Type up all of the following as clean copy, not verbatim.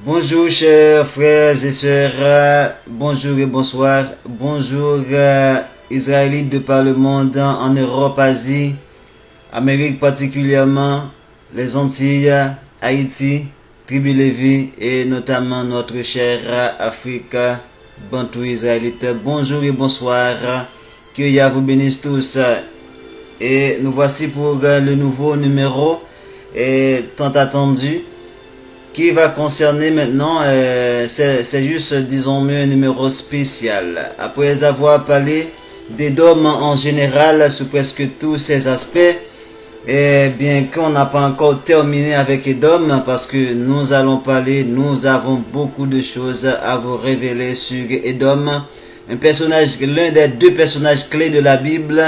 Bonjour chers frères et sœurs, bonjour et bonsoir, bonjour Israélites de par le monde, en Europe, Asie, Amérique particulièrement, les Antilles, Haïti, Tribu Lévi et notamment notre chère Afrique, Bantou Israélite. Bonjour et bonsoir, que Yah vous bénisse tous. Et nous voici pour le nouveau numéro tant attendu qui va concerner maintenant, c'est juste, disons-nous, un numéro spécial. Après avoir parlé d'Édom en général sous presque tous ses aspects, et bien qu'on n'a pas encore terminé avec Édom, parce que nous allons parler, nous avons beaucoup de choses à vous révéler sur Édom, un personnage, l'un des deux personnages clés de la Bible,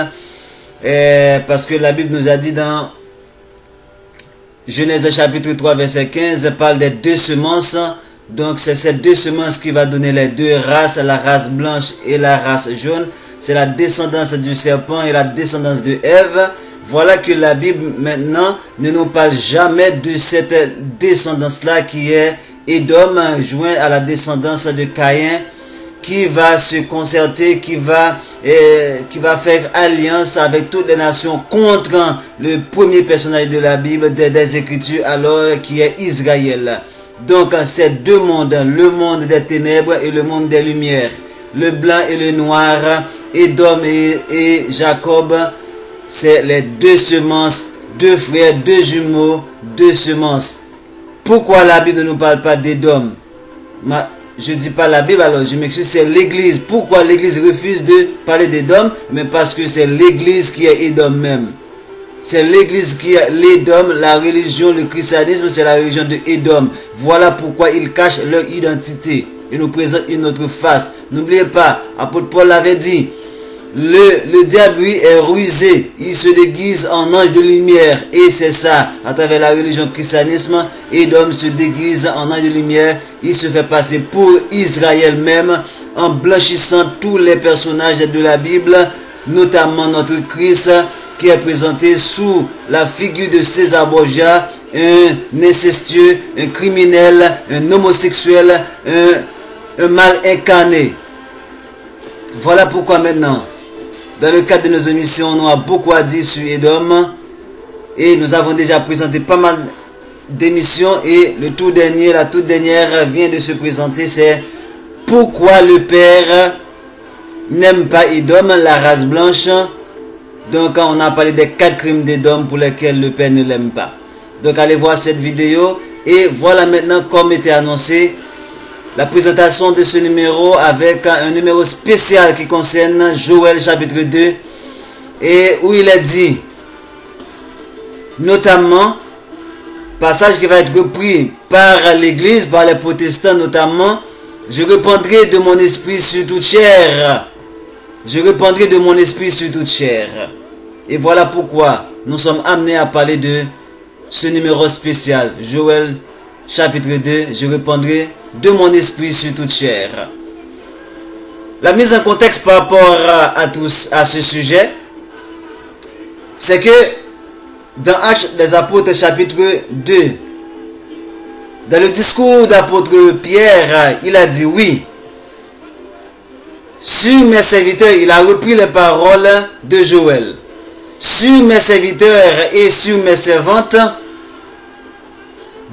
parce que la Bible nous a dit dans Genèse chapitre 3 verset 15 parle des deux semences. Donc c'est ces deux semences qui va donner les deux races, la race blanche et la race jaune. C'est la descendance du serpent et la descendance de Ève. Voilà que la Bible maintenant ne nous parle jamais de cette descendance là qui est Édom joint à la descendance de Caïn, qui va se concerter, qui va faire alliance avec toutes les nations contre le premier personnage de la Bible, des Écritures, alors qui est Israël. Donc ces deux mondes, le monde des ténèbres et le monde des lumières, le blanc et le noir, Édom et Jacob, c'est les deux semences, deux frères, deux jumeaux, deux semences. Pourquoi la Bible ne nous parle pas d'Édom? Je dis pas la Bible, alors je m'excuse, c'est l'église. Pourquoi l'église refuse de parler d'Édom? Mais parce que c'est l'église qui est Édom même. C'est l'église qui est l'Édom, la religion, le christianisme, c'est la religion de Édom. Voilà pourquoi ils cachent leur identité et nous présentent une autre face. N'oubliez pas, apôtre Paul l'avait dit, le diable lui est rusé, il se déguise en ange de lumière, et c'est ça, à travers la religion christianisme, Édom se déguise en ange de lumière, il se fait passer pour Israël même, en blanchissant tous les personnages de la Bible, notamment notre Christ, qui est présenté sous la figure de César Borgia, un incestueux, un criminel, un homosexuel, un mal incarné. Voilà pourquoi maintenant, dans le cadre de nos émissions, on a beaucoup à dire sur Édom. Et nous avons déjà présenté pas mal d'émissions. Et la toute dernière vient de se présenter. C'est pourquoi le Père n'aime pas Édom, la race blanche. Donc on a parlé des 4 crimes d'Édom pour lesquels le Père ne l'aime pas. Donc allez voir cette vidéo. Et voilà maintenant, comme était annoncé, la présentation de ce numéro avec un numéro spécial qui concerne Joël chapitre 2 et où il est dit notamment, passage qui va être repris par l'église, par les protestants notamment, je répandrai de mon esprit sur toute chair. Je répandrai de mon esprit sur toute chair. Et voilà pourquoi nous sommes amenés à parler de ce numéro spécial, Joël chapitre 2, je répandrai de mon esprit sur toute chair. La mise en contexte par rapport à ce sujet, c'est que dans Actes des Apôtres chapitre 2, dans le discours d'apôtre Pierre, il a dit oui. Sur mes serviteurs, il a repris les paroles de Joël. Sur mes serviteurs et sur mes servantes,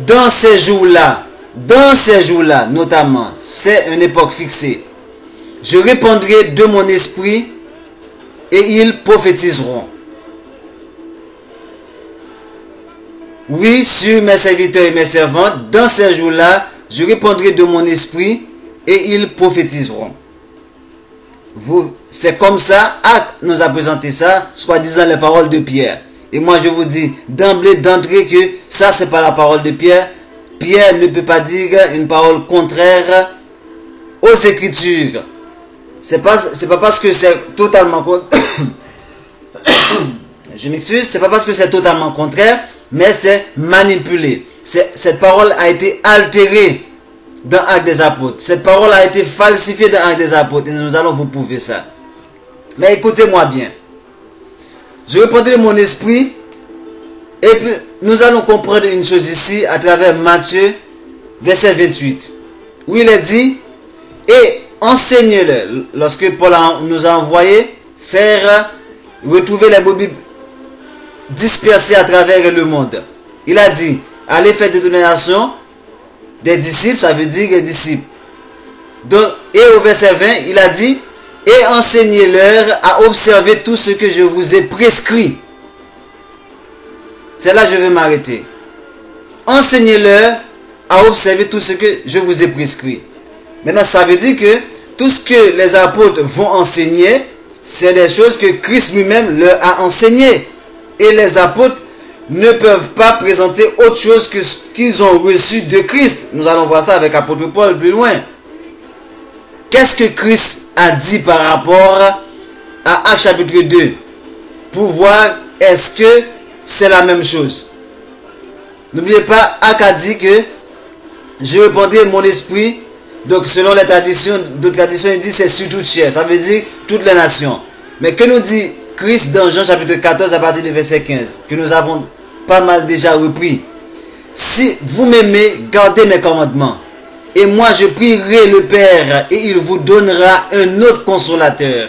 dans ces jours-là, notamment, c'est une époque fixée, je répandrai de mon esprit et ils prophétiseront. Oui, sur mes serviteurs et mes servantes, dans ces jours-là, je répandrai de mon esprit et ils prophétiseront. C'est comme ça, Actes nous a présenté ça, soi-disant les paroles de Pierre. Et moi je vous dis d'emblée, d'entrée, que ça c'est pas la parole de Pierre. Pierre ne peut pas dire une parole contraire aux Écritures. C'est pas parce que c'est totalement je m'excuse, c'est pas parce que c'est totalement contraire, mais c'est manipulé. Cette parole a été altérée dans Actes des Apôtres. Cette parole a été falsifiée dans Actes des Apôtres. Et nous allons vous prouver ça. Mais écoutez-moi bien. Je répondrai mon esprit. Et puis, nous allons comprendre une chose ici à travers Matthieu verset 28, où il est dit, et enseignez-le, lorsque Paul nous a envoyé faire retrouver les brebis dispersées à travers le monde. Il a dit, allez faire de toutes les nations des disciples, ça veut dire des disciples. Donc, et au verset 20, il a dit, et enseignez-leur à observer tout ce que je vous ai prescrit. C'est là que je vais m'arrêter. Enseignez-leur à observer tout ce que je vous ai prescrit. Maintenant, ça veut dire que tout ce que les apôtres vont enseigner, c'est des choses que Christ lui-même leur a enseignées. Et les apôtres ne peuvent pas présenter autre chose que ce qu'ils ont reçu de Christ. Nous allons voir ça avec l'apôtre Paul plus loin. Qu'est-ce que Christ a dit par rapport à Actes chapitre 2? Pour voir est-ce que c'est la même chose. N'oubliez pas, Actes a dit que je répandrai mon esprit. Donc selon les traditions, d'autres traditions, il dit c'est sur toute chair. Ça veut dire toutes les nations. Mais que nous dit Christ dans Jean chapitre 14 à partir du verset 15, que nous avons pas mal déjà repris. Si vous m'aimez, gardez mes commandements. Et moi je prierai le Père et il vous donnera un autre consolateur,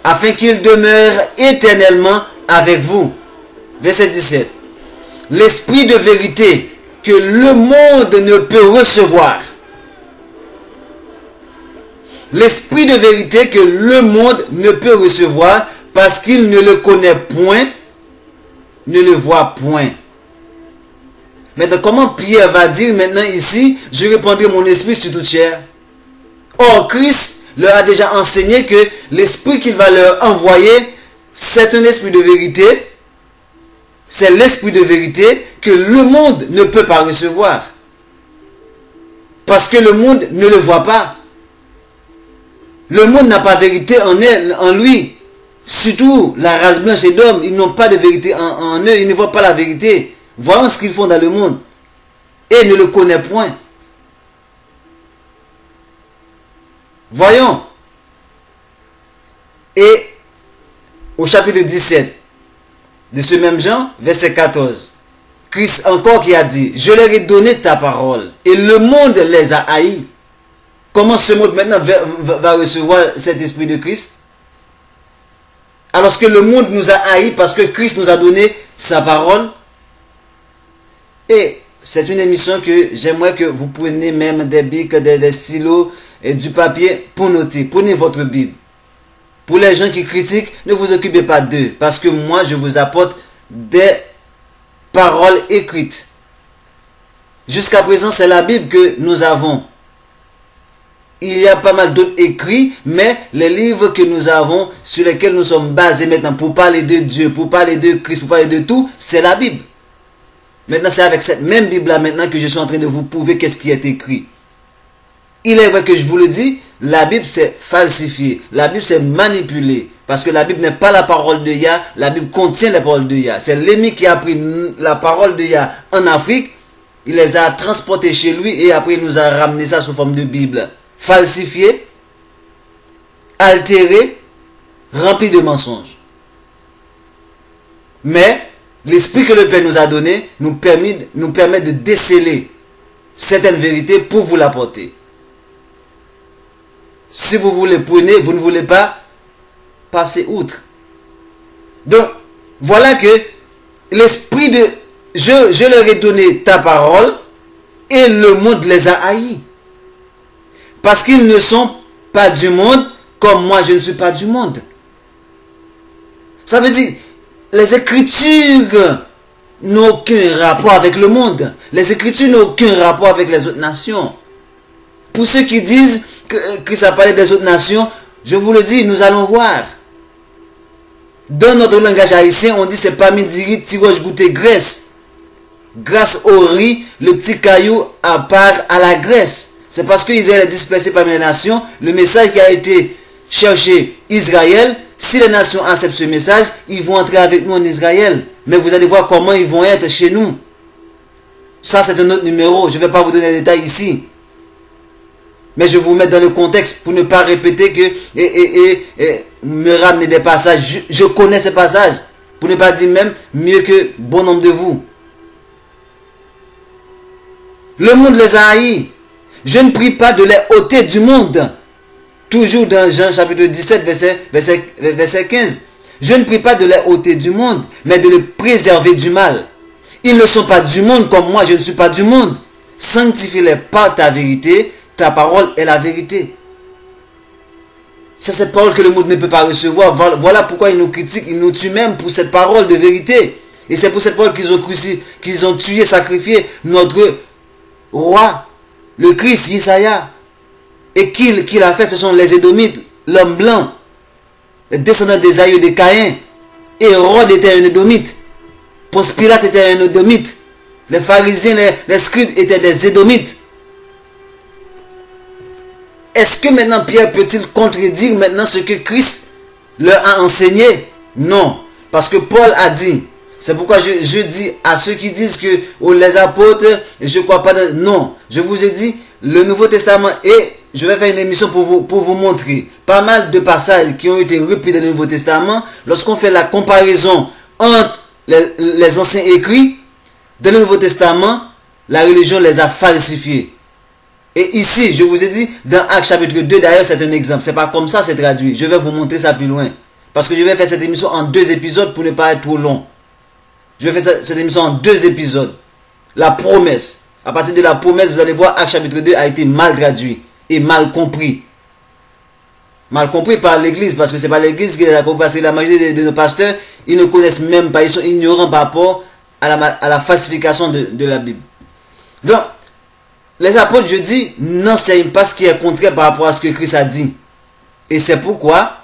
afin qu'il demeure éternellement avec vous. Verset 17. L'esprit de vérité que le monde ne peut recevoir. L'esprit de vérité que le monde ne peut recevoir parce qu'il ne le connaît point, ne le voit point. Maintenant, comment Pierre va dire maintenant ici, je répandrai mon esprit sur toute chair? Or, Christ leur a déjà enseigné que l'esprit qu'il va leur envoyer, c'est un esprit de vérité. C'est l'esprit de vérité que le monde ne peut pas recevoir. Parce que le monde ne le voit pas. Le monde n'a pas vérité en lui. Surtout la race blanche et d'hommes, ils n'ont pas de vérité en eux, ils ne voient pas la vérité. Voyons ce qu'ils font dans le monde. Et ne le connaissent point. Voyons. Et au chapitre 17 de ce même Jean, verset 14, Christ encore qui a dit, je leur ai donné ta parole et le monde les a haïs. Comment ce monde maintenant va recevoir cet esprit de Christ? Alors que le monde nous a haïs parce que Christ nous a donné sa parole. Et c'est une émission que j'aimerais que vous preniez même des bics, des stylos et du papier pour noter. Prenez votre Bible. Pour les gens qui critiquent, ne vous occupez pas d'eux. Parce que moi, je vous apporte des paroles écrites. Jusqu'à présent, c'est la Bible que nous avons. Il y a pas mal d'autres écrits, mais les livres que nous avons, sur lesquels nous sommes basés maintenant pour parler de Dieu, pour parler de Christ, pour parler de tout, c'est la Bible. Maintenant, c'est avec cette même Bible-là maintenant que je suis en train de vous prouver qu'est-ce qui est écrit. Il est vrai que je vous le dis, la Bible c'est falsifié, la Bible c'est manipulé. Parce que la Bible n'est pas la parole de Yah, la Bible contient les paroles de Yah. C'est l'ennemi qui a pris la parole de Yah en Afrique, il les a transportées chez lui et après il nous a ramené ça sous forme de Bible. Falsifié, altéré, rempli de mensonges. Mais l'esprit que le Père nous a donné nous permet de déceler certaines vérités pour vous l'apporter. Si vous voulez prenez, vous ne voulez pas passer outre. Donc, voilà que l'esprit de je leur ai donné ta parole et le monde les a haïs. Parce qu'ils ne sont pas du monde comme moi je ne suis pas du monde. Ça veut dire, les Écritures n'ont aucun rapport avec le monde. Les Écritures n'ont aucun rapport avec les autres nations. Pour ceux qui disent que ça parlait des autres nations, je vous le dis, nous allons voir. Dans notre langage haïtien, on dit c'est pas midiri, tirage goûter graisse. Grâce au riz, le petit caillou à part à la graisse. C'est parce qu'Israël est dispersé parmi les nations. Le message qui a été cherché Israël, si les nations acceptent ce message, ils vont entrer avec nous en Israël. Mais vous allez voir comment ils vont être chez nous. Ça, c'est un autre numéro. Je ne vais pas vous donner les détails ici. Mais je vais vous mettre dans le contexte pour ne pas répéter que me ramener des passages. Je connais ces passages. Pour ne pas dire même mieux que bon nombre de vous. Le monde les a haïs. Je ne prie pas de les ôter du monde. Toujours dans Jean chapitre 17, verset 15. Je ne prie pas de les ôter du monde, mais de les préserver du mal. Ils ne sont pas du monde comme moi, je ne suis pas du monde. Sanctifie-les par ta vérité, ta parole est la vérité. C'est cette parole que le monde ne peut pas recevoir. Voilà pourquoi ils nous critiquent, ils nous tuent même pour cette parole de vérité. Et c'est pour cette parole qu'ils ont tué, sacrifié notre roi, le Christ, Isaïa. Et qui l'a fait, ce sont les Édomites, l'homme blanc, les descendants des aïeux de Caïn. Hérode était un Édomite. Ponce Pilate était un Édomite. Les pharisiens, les scribes étaient des Édomites. Est-ce que maintenant Pierre peut-il contredire maintenant ce que Christ leur a enseigné? Non. Parce que Paul a dit. C'est pourquoi je dis à ceux qui disent que les apôtres, je ne crois pas. Non. Je vous ai dit le Nouveau Testament et je vais faire une émission pour vous montrer pas mal de passages qui ont été repris dans le Nouveau Testament. Lorsqu'on fait la comparaison entre les anciens écrits, dans le Nouveau Testament, la religion les a falsifiés. Et ici, je vous ai dit, dans Actes chapitre 2, d'ailleurs, c'est un exemple. C'est pas comme ça, c'est traduit. Je vais vous montrer ça plus loin. Parce que je vais faire cette émission en 2 épisodes pour ne pas être trop long. Je vais faire cette émission en 2 épisodes. La promesse. À partir de la promesse, vous allez voir, Actes chapitre 2 a été mal traduit et mal compris. Mal compris par l'église, parce que c'est pas l'église qui les a compris, parce que la majorité de nos pasteurs, ils ne connaissent même pas, ils sont ignorants par rapport à la falsification de la Bible. Donc, les apôtres, je dis, n'enseignent pas ce qui est contraire par rapport à ce que Christ a dit. Et c'est pourquoi,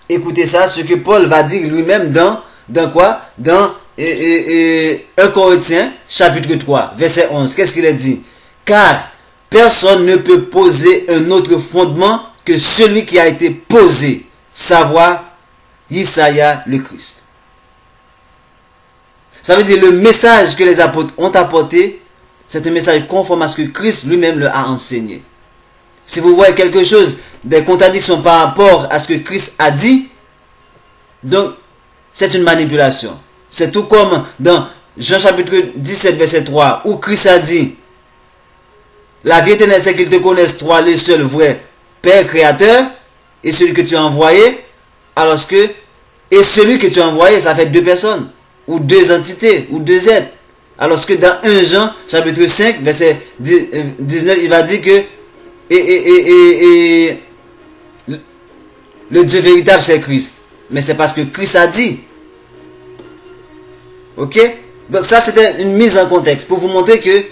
écoutez ça, ce que Paul va dire lui-même dans quoi? Dans 1 Corinthiens, chapitre 3, verset 11. Qu'est-ce qu'il a dit? Car personne ne peut poser un autre fondement que celui qui a été posé, savoir Isaïa le Christ. Ça veut dire le message que les apôtres ont apporté, c'est un message conforme à ce que Christ lui-même leur a enseigné. Si vous voyez quelque chose, des contradictions par rapport à ce que Christ a dit, donc c'est une manipulation. C'est tout comme dans Jean chapitre 17 verset 3 où Christ a dit: la vie éternelle c'est qu'ils te connaissent toi le seul vrai Père créateur et celui que tu as envoyé, alors que et celui que tu as envoyé, ça fait 2 personnes ou 2 entités ou 2 êtres. Alors que dans 1 Jean chapitre 5 verset 19 il va dire que le Dieu véritable c'est Christ. Mais c'est parce que Christ a dit. Ok? Donc ça c'était une mise en contexte pour vous montrer que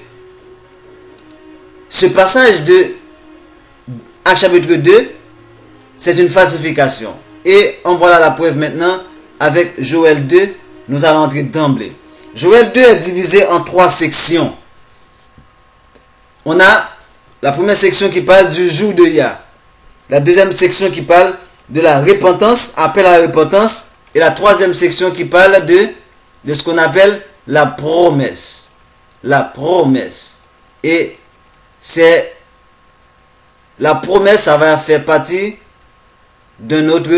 ce passage de Actes chapitre 2 c'est une falsification. Et en voilà la preuve maintenant avec Joël 2. Nous allons entrer d'emblée. Joël 2 est divisé en 3 sections. On a la première section qui parle du jour de Yah. La deuxième section qui parle de la repentance, appel à la repentance. Et la troisième section qui parle de ce qu'on appelle la promesse. La promesse. Et c'est la promesse, ça va faire partie d'un autre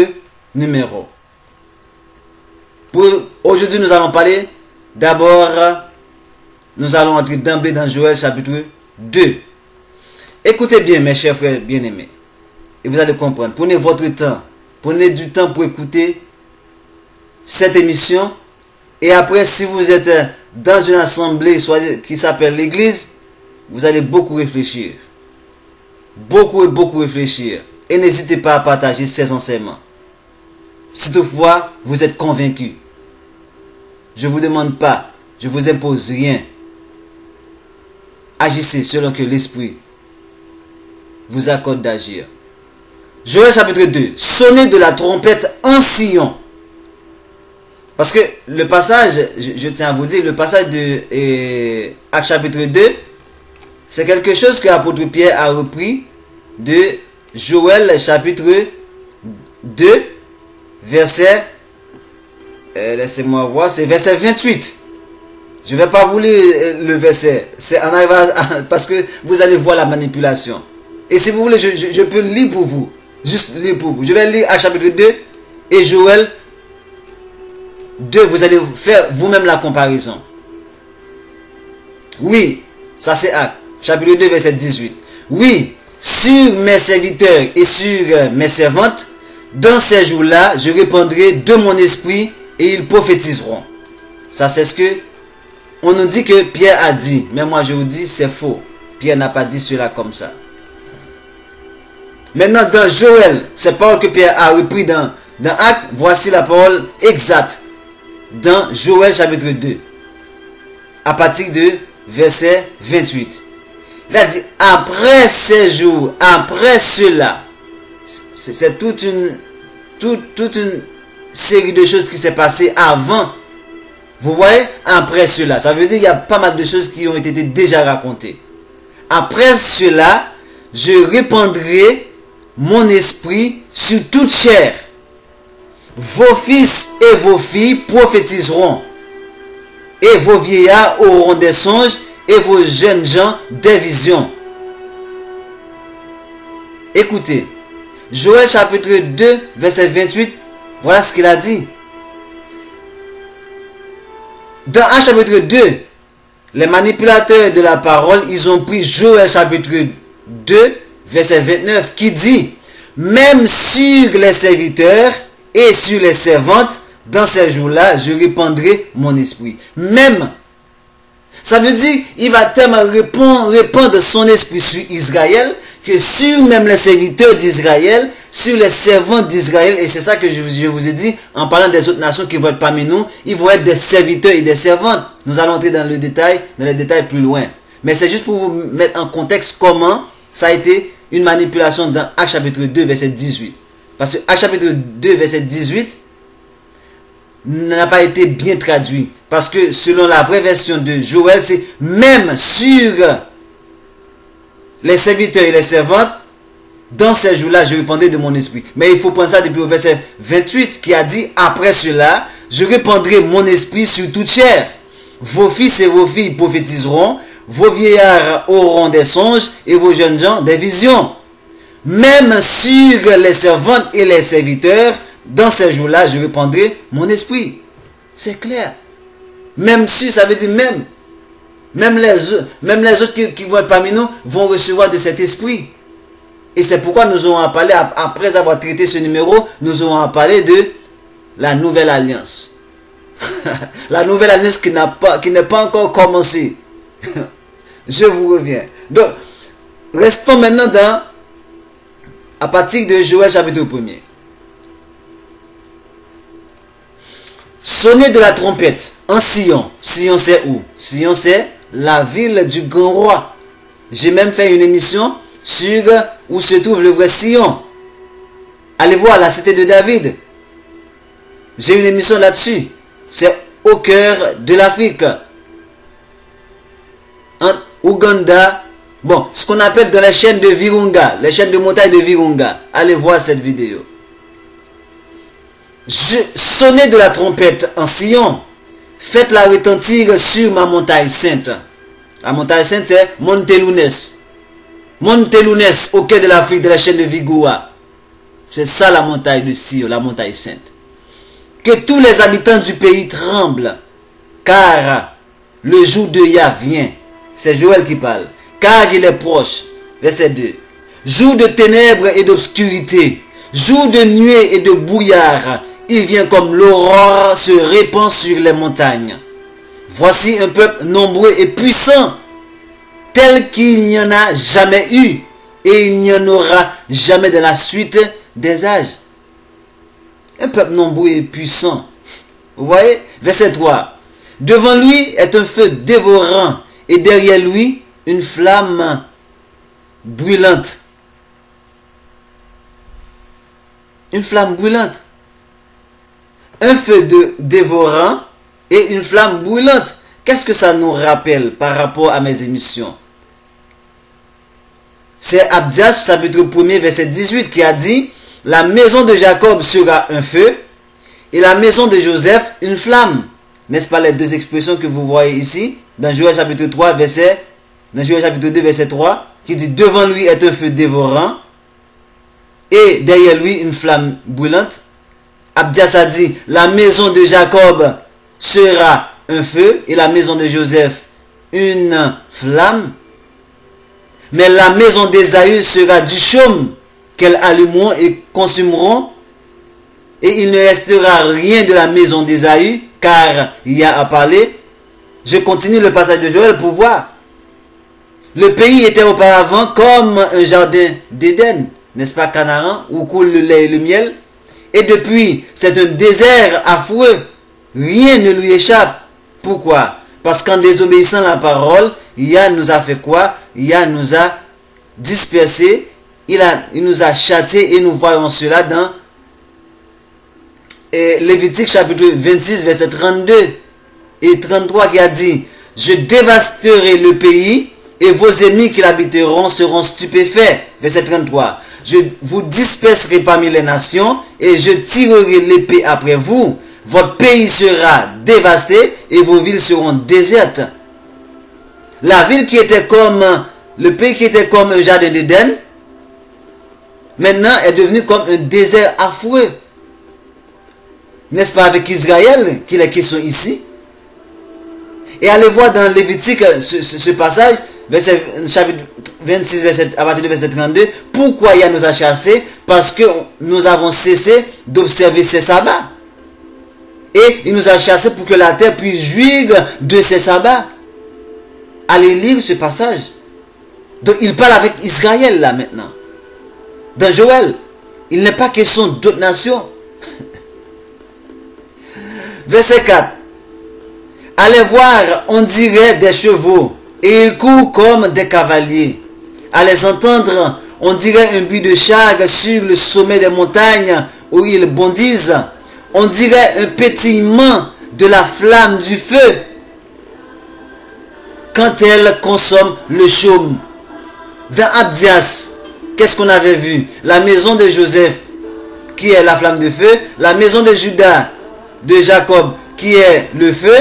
numéro. Pour aujourd'hui, nous allons parler. D'abord, nous allons entrer d'emblée dans Joël chapitre 2. Écoutez bien, mes chers frères bien-aimés. Et vous allez comprendre. Prenez votre temps. Prenez du temps pour écouter cette émission. Et après, si vous êtes dans une assemblée qui s'appelle l'église, vous allez beaucoup réfléchir. Beaucoup réfléchir. Et n'hésitez pas à partager ces enseignements. Si toutefois, vous êtes convaincus. Je ne vous demande pas, je ne vous impose rien. Agissez selon que l'Esprit vous accorde d'agir. Joël chapitre 2. Sonnez de la trompette en Sion. Parce que le passage, je tiens à vous dire, le passage de Actes chapitre 2, c'est quelque chose que l'apôtre Pierre a repris de Joël chapitre 2, verset... laissez-moi voir, c'est verset 28. Je ne vais pas vous lire le verset. C'est en arrivant parce que vous allez voir la manipulation. Et si vous voulez, je peux lire pour vous. Juste lire pour vous. Je vais lire à chapitre 2 et Joël 2. Vous allez faire vous-même la comparaison. Oui, Ça c'est Actes, chapitre 2, verset 18. Oui, sur mes serviteurs et sur mes servantes, dans ces jours-là, je répandrai de mon esprit et ils prophétiseront. Ça c'est ce que on nous dit que Pierre a dit. Mais moi je vous dis c'est faux. Pierre n'a pas dit cela comme ça. Maintenant dans Joël, cette parole que Pierre a repris dans Actes, voici la parole exacte. Dans Joël chapitre 2. À partir de verset 28. Il a dit, après ces jours, après cela, c'est toute une série de choses qui s'est passée avant. Vous voyez, après cela, ça veut dire qu'il y a pas mal de choses qui ont été déjà racontées. Après cela, je répandrai mon esprit sur toute chair. Vos fils et vos filles prophétiseront. Et vos vieillards auront des songes et vos jeunes gens des visions. Écoutez, Joël chapitre 2, verset 28, voilà ce qu'il a dit. Dans Actes chapitre 2, les manipulateurs de la parole, ils ont pris Joël chapitre 2, verset 29, qui dit, même sur les serviteurs et sur les servantes, dans ces jours-là, je répandrai mon esprit. Même. Ça veut dire, il va tellement répandre son esprit sur Israël, que sur même les serviteurs d'Israël, sur les servants d'Israël, et c'est ça que je vous ai dit, en parlant des autres nations qui vont être parmi nous, ils vont être des serviteurs et des servantes. Nous allons entrer dans les détails plus loin. Mais c'est juste pour vous mettre en contexte comment ça a été une manipulation dans Actes chapitre 2, verset 18. Parce que Actes chapitre 2, verset 18, n'a pas été bien traduit. Parce que selon la vraie version de Joël, c'est même sur les serviteurs et les servantes, dans ces jours-là, je répandrai de mon esprit. Mais il faut prendre ça depuis au verset 28 qui a dit, après cela, je répandrai mon esprit sur toute chair. Vos fils et vos filles prophétiseront, vos vieillards auront des songes et vos jeunes gens des visions. Même sur les servantes et les serviteurs, dans ces jours-là, je répandrai mon esprit. C'est clair. Même si, ça veut dire même. Même les autres qui vont être parmi nous vont recevoir de cet esprit. Et c'est pourquoi nous aurons à parler, après avoir traité ce numéro, nous aurons à parler de la nouvelle alliance. La nouvelle alliance qui n'est pas encore commencée. Je vous reviens. Donc, restons maintenant à partir de Joël chapitre 1er. Sonnez de la trompette en Sion. Sion c'est où? Sion c'est la ville du grand roi. J'ai même fait une émission sur où se trouve le vrai Sion. Allez voir la cité de David. J'ai une émission là-dessus. C'est au cœur de l'Afrique. En Ouganda. Bon, ce qu'on appelle dans les chaînes de Virunga, les chaînes de montagne de Virunga. Allez voir cette vidéo. Sonnez de la trompette en Sion. Faites-la retentir sur ma montagne sainte. La montagne sainte, c'est Montelunes. Montelunes, au cœur de l'Afrique, de la chaîne de Vigoua. C'est ça la montagne de Sion, la montagne sainte. Que tous les habitants du pays tremblent, car le jour de Yah vient. C'est Joël qui parle. Car il est proche. Verset 2. Jour de ténèbres et d'obscurité, jour de nuée et de brouillard, il vient comme l'aurore se répand sur les montagnes. Voici un peuple nombreux et puissant, tel qu'il n'y en a jamais eu, et il n'y en aura jamais dans la suite des âges. Un peuple nombreux et puissant. Vous voyez? Verset 3. Devant lui est un feu dévorant, et derrière lui une flamme brûlante. Une flamme brûlante. Un feu dévorant et une flamme brûlante. Qu'est-ce que ça nous rappelle par rapport à mes émissions? C'est Abdias chapitre 1er verset 18 qui a dit, la maison de Jacob sera un feu et la maison de Joseph une flamme. N'est-ce pas les deux expressions que vous voyez ici dans Joël chapitre 3 dans Joël chapitre 2 verset 3 qui dit, devant lui est un feu dévorant et derrière lui une flamme brûlante. Abdias a dit, la maison de Jacob sera un feu et la maison de Joseph une flamme, mais la maison d'Ésaü sera du chaume qu'elles allumeront et consumeront, et il ne restera rien de la maison d'Ésaü, car il y a à parler. Je continue le passage de Joël pour voir. Le pays était auparavant comme un jardin d'Éden, n'est-ce pas, Canaan, où coule le lait et le miel. Et depuis, c'est un désert affreux. Rien ne lui échappe. Pourquoi? Parce qu'en désobéissant à la parole, Yah nous a fait quoi? Yah nous a dispersés, il nous a châtiés, et nous voyons cela dans Lévitique chapitre 26, verset 32 et 33 qui a dit: je dévasterai le pays et vos ennemis qui l'habiteront seront stupéfaits. Verset 33. Je vous disperserai parmi les nations et je tirerai l'épée après vous. Votre pays sera dévasté et vos villes seront désertes. La ville qui était comme, le pays qui était comme un jardin d'Éden, maintenant est devenu comme un désert affreux. N'est-ce pas avec Israël qu'il est question ici? Et allez voir dans Lévitique ce passage, chapitre 26, à partir du verset 32, pourquoi Yah nous a chassés? Parce que nous avons cessé d'observer ses sabbats. Et il nous a chassés pour que la terre puisse jouir de ses sabbats. Allez lire ce passage. Donc il parle avec Israël là maintenant. Dans Joël, il n'est pas question d'autres nations. Verset 4. Allez voir, on dirait des chevaux, et ils courent comme des cavaliers. À les entendre, on dirait un bruit de chars sur le sommet des montagnes où ils bondissent. On dirait un pétillement de la flamme du feu quand elle consomme le chaume. Dans Abdias, qu'est-ce qu'on avait vu? La maison de Joseph, qui est la flamme de feu. La maison de Judas, de Jacob, qui est le feu.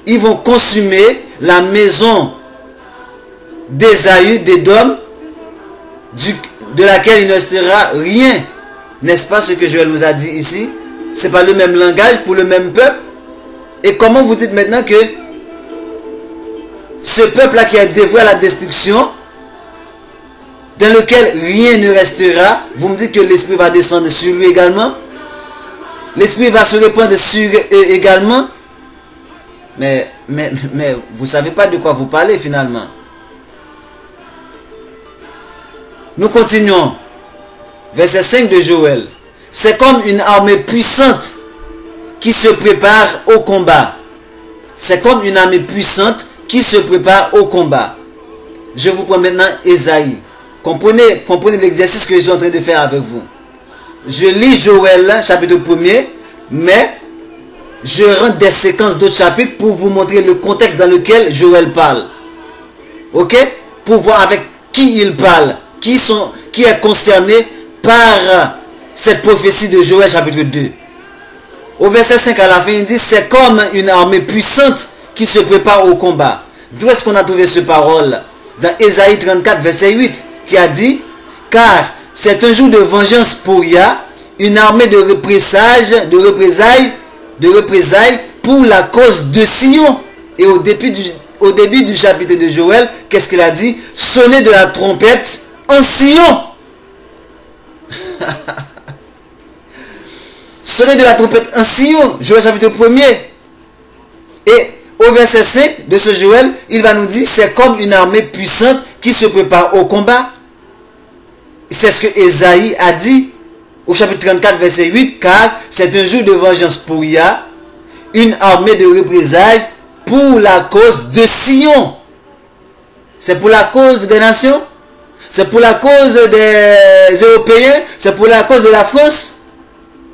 Ils vont consumer la maison d'Ésaü, d'Édom, de laquelle il ne restera rien. N'est-ce pas ce que Joël nous a dit ici? C'est pas le même langage pour le même peuple. Et comment vous dites maintenant que ce peuple-là qui est dévoué à la destruction, dans lequel rien ne restera, vous me dites que l'Esprit va descendre sur lui également? L'Esprit va se répandre sur eux également? Mais vous ne savez pas de quoi vous parlez finalement. Nous continuons. Verset 5 de Joël. C'est comme une armée puissante qui se prépare au combat. C'est comme une armée puissante qui se prépare au combat. Je vous prends maintenant Ésaïe. Comprenez l'exercice que je suis en train de faire avec vous. Je lis Joël, chapitre 1er, mais je rentre des séquences d'autres chapitres pour vous montrer le contexte dans lequel Joël parle. Ok? Pour voir avec qui il parle. Qui est concerné par cette prophétie de Joël chapitre 2. Au verset 5 à la fin, il dit: c'est comme une armée puissante qui se prépare au combat. D'où est-ce qu'on a trouvé cette parole? Dans Ésaïe 34 verset 8, qui a dit: car c'est un jour de vengeance pour Yah, une armée de représailles pour la cause de Sion. Et au début du chapitre de Joël, qu'est-ce qu'il a dit? Sonnez de la trompette en Sion. Sonnez de la trompette en Sion. Joël chapitre 1er. Et au verset 5 de ce Joël, il va nous dire: c'est comme une armée puissante qui se prépare au combat. C'est ce que Ésaïe a dit au chapitre 34 verset 8, car c'est un jour de vengeance pour Yah, une armée de représailles pour la cause de Sion. C'est pour la cause des nations? C'est pour la cause des Européens? C'est pour la cause de la France?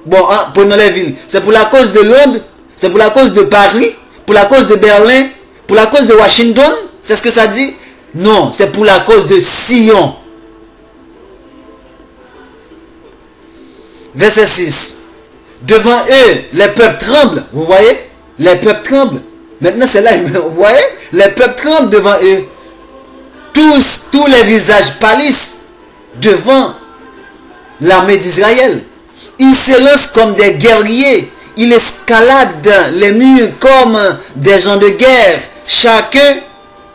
Bon, hein, prenons les villes. C'est pour la cause de Londres? C'est pour la cause de Paris? Pour la cause de Berlin? Pour la cause de Washington? C'est ce que ça dit? Non, c'est pour la cause de Sion. Verset 6. Devant eux, les peuples tremblent. Vous voyez? Les peuples tremblent. Maintenant, c'est là, vous voyez? Les peuples tremblent devant eux. Tous les visages pâlissent devant l'armée d'Israël. Ils s'élancent comme des guerriers. Ils escaladent les murs comme des gens de guerre. chacun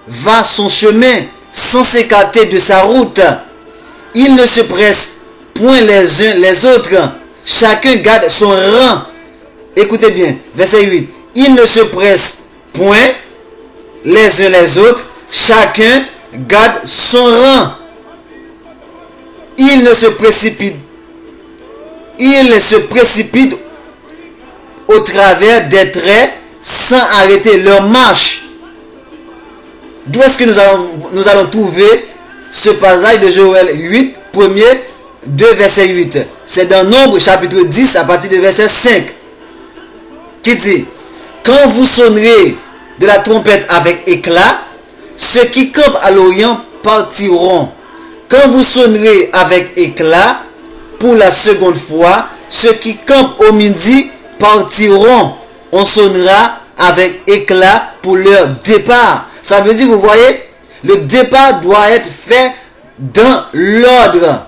va son chemin sans s'écarter de sa route. Ils ne se pressent point les uns les autres. Chacun garde son rang. Écoutez bien, verset 8. Ils ne se pressent point les uns les autres. Chacun garde son rang. Ils ne se précipitent. Ils se précipitent au travers des traits sans arrêter leur marche. D'où est-ce que nous allons trouver ce passage de Joël 8, 2 verset 8. C'est dans Nombre chapitre 10 à partir de verset 5. Qui dit: quand vous sonnerez de la trompette avec éclat, ceux qui campent à l'Orient partiront. Quand vous sonnerez avec éclat pour la seconde fois, ceux qui campent au midi partiront. On sonnera avec éclat pour leur départ. Ça veut dire, vous voyez, le départ doit être fait dans l'ordre,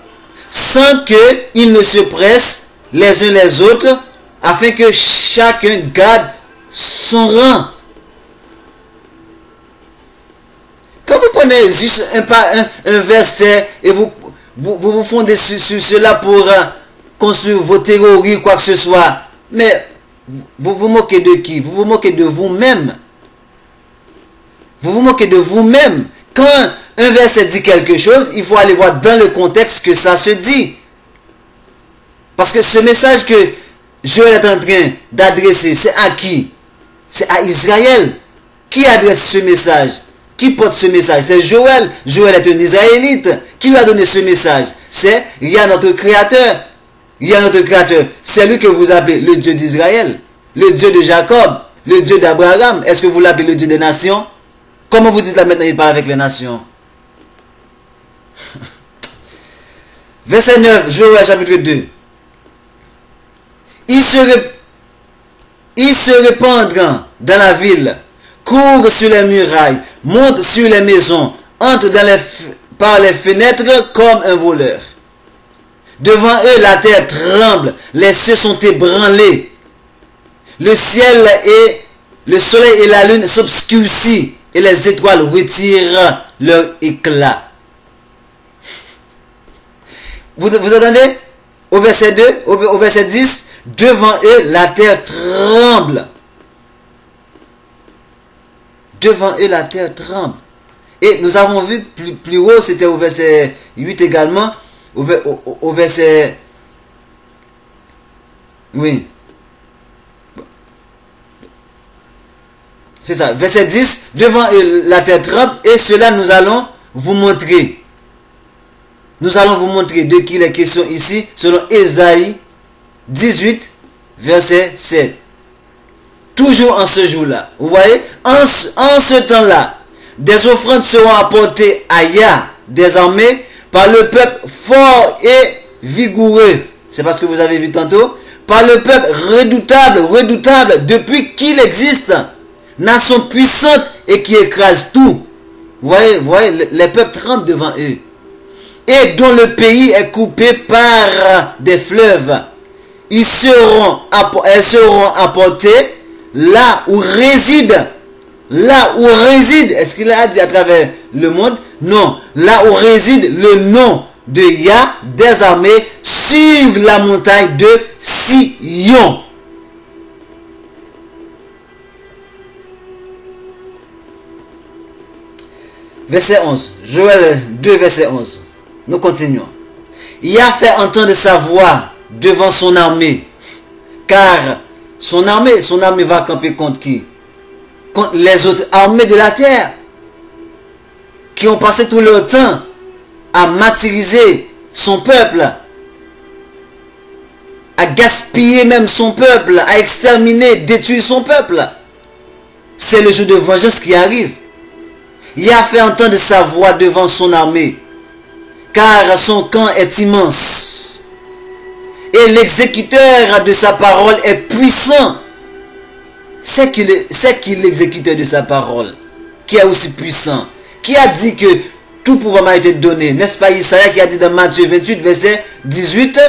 sans qu'ils ne se pressent les uns les autres, afin que chacun garde son rang. Quand vous prenez juste un verset et vous fondez sur cela pour construire vos théories, quoi que ce soit, mais vous vous moquez de qui? Vous vous moquez de vous-même. Vous vous moquez de vous-même. Quand un verset dit quelque chose, il faut aller voir dans le contexte que ça se dit. Parce que ce message que Joël est en train d'adresser, c'est à qui? C'est à Israël. Qui adresse ce message? Qui porte ce message? C'est Joël. Joël est un Israélite. Qui lui a donné ce message? C'est Yah, notre Créateur. Yah, notre Créateur. C'est lui que vous appelez le Dieu d'Israël, le Dieu de Jacob, le Dieu d'Abraham. Est-ce que vous l'appelez le Dieu des nations? Comment vous dites là maintenant, il parle avec les nations? Verset 9, Joël chapitre 2. Ils se répandront dans la ville, courent sur les murailles, montent sur les maisons, entrent par les fenêtres comme un voleur. Devant eux, la terre tremble, les cieux sont ébranlés. Le soleil et la lune s'obscurcissent et les étoiles retirent leur éclat. Vous entendez? Au verset 2, au verset 10, devant eux, la terre tremble. Devant eux, la terre tremble. Et nous avons vu plus haut, c'était au verset 8 également, au verset... Oui. C'est ça, verset 10, devant eux, la terre tremble, et cela nous allons vous montrer. Nous allons vous montrer de qui il est question ici, selon Ésaïe 18, verset 7. Toujours en ce jour-là, vous voyez, en ce temps-là, des offrandes seront apportées à Yah des armées par le peuple fort et vigoureux. C'est parce que vous avez vu tantôt. Par le peuple redoutable depuis qu'il existe. Nation puissante et qui écrase tout. Vous voyez, les peuples tremblent devant eux. Et dont le pays est coupé par des fleuves. Elles seront apportées là où réside. Là où réside, est-ce qu'il a dit à travers le monde? Non. Là où réside le nom de Yah des armées sur la montagne de Sion. Verset 11. Joël 2, verset 11. Nous continuons. Yah fait entendre sa voix devant son armée. Car son armée va camper contre qui? Contre les autres armées de la terre. Qui ont passé tout leur temps à martyriser son peuple. À gaspiller même son peuple. À exterminer, détruire son peuple. C'est le jour de vengeance qui arrive. Il a fait entendre sa voix devant son armée, car son camp est immense. Et l'exécuteur de sa parole est puissant. C'est qui l'exécuteur de sa parole, qui est aussi puissant, qui a dit que tout pouvoir m'a été donné. N'est-ce pas Isaïe qui a dit dans Matthieu 28, verset 18,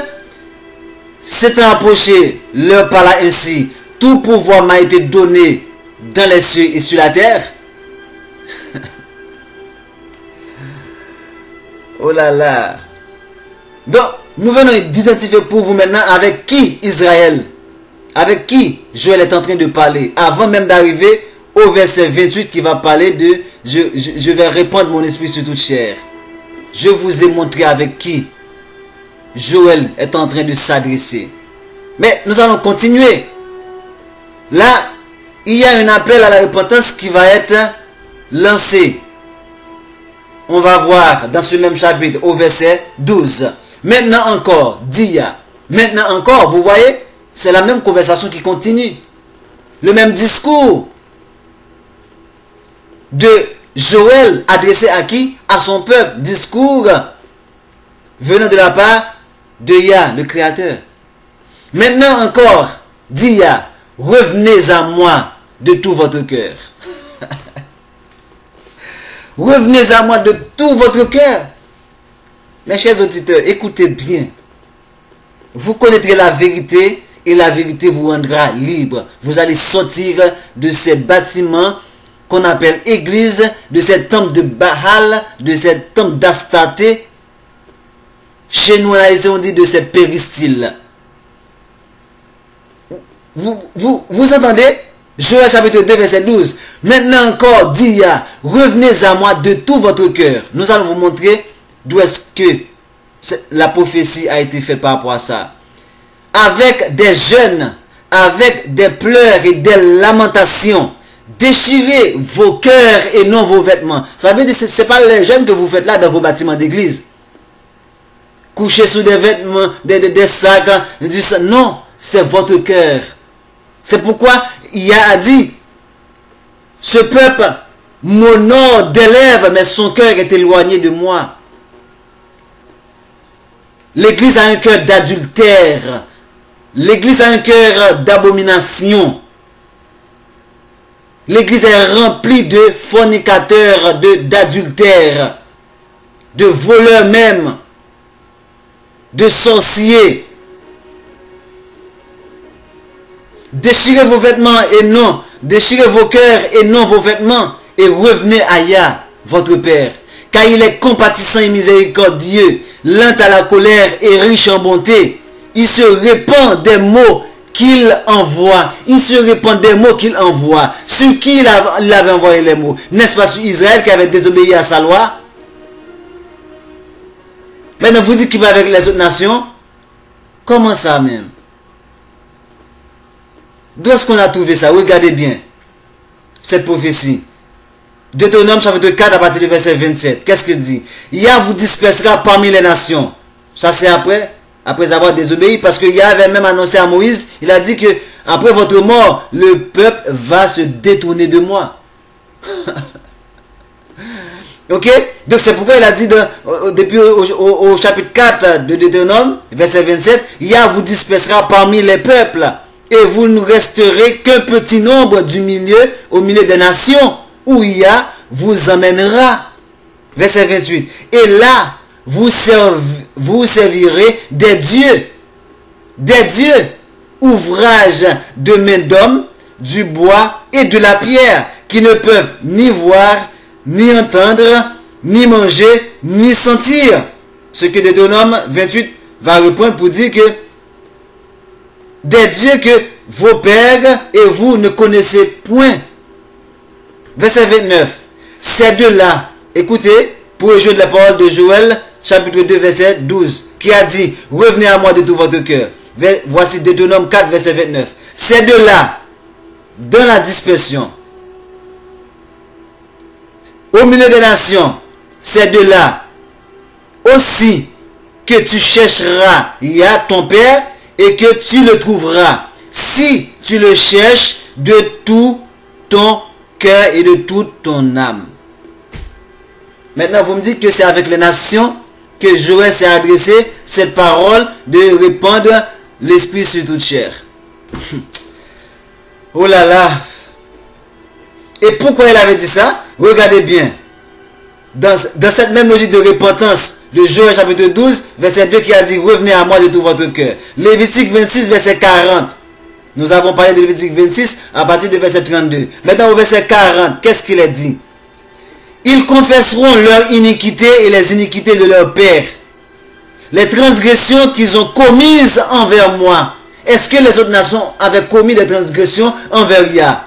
s'étant approché, leur parla ainsi, tout pouvoir m'a été donné dans les cieux et sur la terre. Oh là là. Donc, nous venons d'identifier pour vous maintenant avec qui Israël, avec qui Joël est en train de parler, avant même d'arriver au verset 28 qui va parler de je vais répandre mon esprit sur toute chair. Je vous ai montré avec qui Joël est en train de s'adresser. Mais nous allons continuer. Là, il y a un appel à la repentance qui va être lancé. On va voir dans ce même chapitre au verset 12. Maintenant encore, Dia. Maintenant encore, vous voyez, c'est la même conversation qui continue. Le même discours de Joël adressé à qui? À son peuple. Discours venant de la part de Yah, le Créateur. Maintenant encore, Dia, revenez à moi de tout votre cœur. Revenez à moi de tout votre cœur. Mes chers auditeurs, écoutez bien. Vous connaîtrez la vérité et la vérité vous rendra libre. Vous allez sortir de ces bâtiments qu'on appelle église, de cette temple de Baal, de cette temple d'Astarté. Chez nous, on dit de ces péristyles. Vous entendez? Joël chapitre 2 verset 12. Maintenant encore, Dia, revenez à moi de tout votre cœur. Nous allons vous montrer d'où est-ce que la prophétie a été faite par rapport à ça. Avec des jeûnes, avec des pleurs et des lamentations, déchirez vos cœurs et non vos vêtements. Ça veut dire que ce n'est pas les jeûnes que vous faites là dans vos bâtiments d'église. Coucher sous des vêtements, des sacs, du sang. Non, c'est votre cœur. C'est pourquoi il a dit, ce peuple m'honore des lèvres, mais son cœur est éloigné de moi. L'église a un cœur d'adultère. L'église a un cœur d'abomination. L'église est remplie de fornicateurs, d'adultères, de voleurs même, de sorciers. Déchirez vos vêtements et non, déchirez vos cœurs et non vos vêtements, et revenez à Yah, votre Père, car il est compatissant et miséricordieux, lent à la colère et riche en bonté. Il se répand des mots qu'il envoie. Il se répand des mots qu'il envoie. Sur qui il avait envoyé les mots? N'est-ce pas sur Israël qui avait désobéi à sa loi? Maintenant vous dites qu'il va avec les autres nations? Comment ça même? D'où est-ce qu'on a trouvé ça? Regardez bien cette prophétie. Deutéronome chapitre 4 à partir du verset 27. Qu'est-ce qu'il dit? Yah vous dispersera parmi les nations. Ça c'est après avoir désobéi, parce que Yah avait même annoncé à Moïse, il a dit que après votre mort, le peuple va se détourner de moi. Ok? Donc c'est pourquoi il a dit depuis au chapitre 4 de Deutéronome, verset 27, Yah vous dispersera parmi les peuples, et vous ne resterez qu'un petit nombre au milieu des nations, où Yah vous emmènera. Verset 28. Et là, vous servirez des dieux, ouvrage de main d'homme, du bois et de la pierre, qui ne peuvent ni voir, ni entendre, ni manger, ni sentir. Ce que Deutéronome 28 va reprendre pour dire que des dieux que vos pères et vous ne connaissez point. Verset 29. Ces deux-là, écoutez, pour rejoindre la parole de Joël, chapitre 2, verset 12, qui a dit, revenez à moi de tout votre cœur. Voici Deutéronome 4, verset 29. Ces deux-là, dans la dispersion, au milieu des nations, ces deux-là, aussi que tu chercheras Yah ton Père, et que tu le trouveras, si tu le cherches de tout ton cœur et de toute ton âme. Maintenant, vous me dites que c'est avec les nations que Joël s'est adressé cette parole de répandre l'esprit sur toute chair. Oh là là. Et pourquoi il avait dit ça? Regardez bien. Dans cette même logique de repentance de Joël chapitre 12, verset 2 qui a dit, revenez à moi de tout votre cœur. Lévitique 26, verset 40. Nous avons parlé de Lévitique 26 à partir de verset 32. Maintenant au verset 40, qu'est-ce qu'il a dit? Ils confesseront leur iniquité et les iniquités de leur père. Les transgressions qu'ils ont commises envers moi. Est-ce que les autres nations avaient commis des transgressions envers Yah?